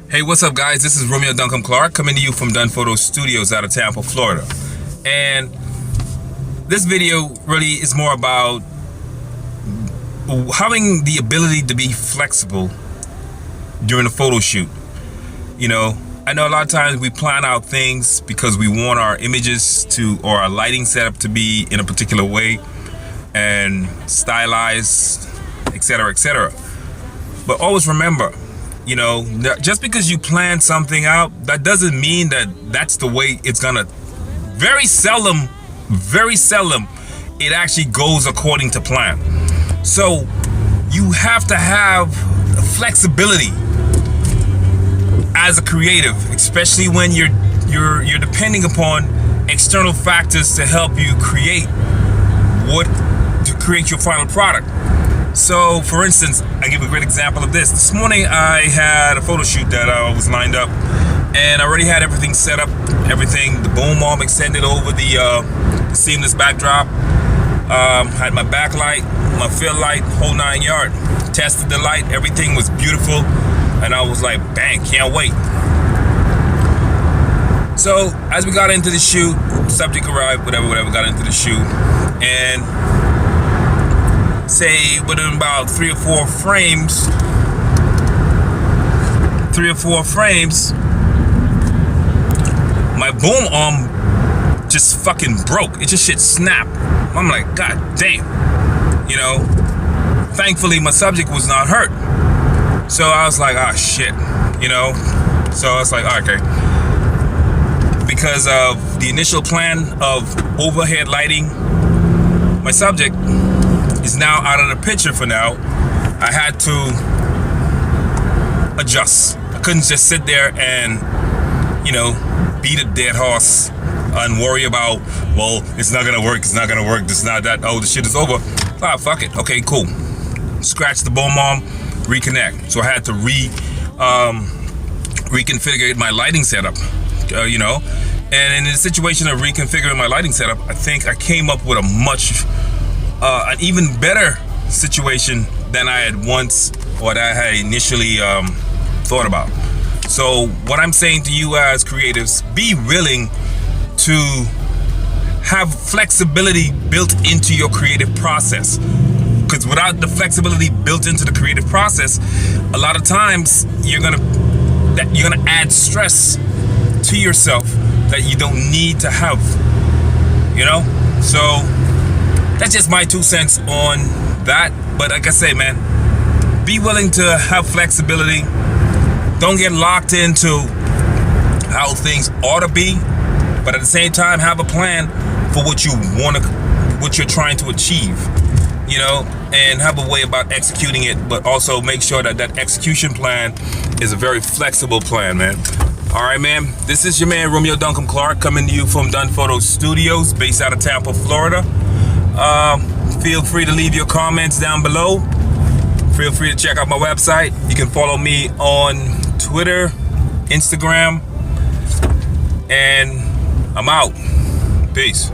Hey, what's up, guys? This is Romeo Duncombe-Clarke coming to you from Dun Photo Studios out of Tampa, Florida. And this video really is more about having the ability to be flexible during a photo shoot. You know, I know a lot of times we plan out things because we want our images to, or our lighting setup to be in a particular way and stylized, etc., etc. But always remember, you know, just because you plan something out, that doesn't mean that that's the way it's gonna. Very seldom, it actually goes according to plan. So you have to have flexibility as a creative, especially when you're depending upon external factors to help you create your final product. So, for instance, I give a great example of this. This morning I had a photo shoot that was lined up, and I already had everything set up, the boom arm extended over the seamless backdrop. Had my backlight, my fill light, whole 9 yard. Tested the light, everything was beautiful, and I was like, bang, can't wait. So, as we got into the shoot, subject arrived, whatever, got into the shoot, and say within about 3 or 4 frames, my boom arm just fucking broke. It just shit snapped. I'm like, God damn. You know, thankfully my subject was not hurt. So I was like, ah, shit. You know, so I was like, okay. Because of the initial plan of overhead lighting, my subject is now out of the picture for now. I had to adjust. I couldn't just sit there and, you know, beat a dead horse and worry about, well, it's not gonna work, this, not that, oh, the shit is over. Ah, fuck it. Okay, cool. Scratch the boom arm, reconnect. So I had to reconfigure my lighting setup, you know. And in the situation of reconfiguring my lighting setup, I think I came up with an even better situation than I had once, or that I had initially thought about. So what I'm saying to you as creatives, be willing to have flexibility built into your creative process. Because without the flexibility built into the creative process, a lot of times you're gonna add stress to yourself that you don't need to have. You know? So that's just my 2 cents on that. But like I say, man, be willing to have flexibility. Don't get locked into how things ought to be, but at the same time, have a plan for what you're trying to achieve, you know, and have a way about executing it, but also make sure that that execution plan is a very flexible plan, man. All right, man, this is your man, Romeo Duncombe-Clarke, coming to you from Dun Photo Studios, based out of Tampa, Florida. Feel free to leave your comments down below. Feel free to check out my website. You can follow me on Twitter, Instagram, and I'm out. Peace.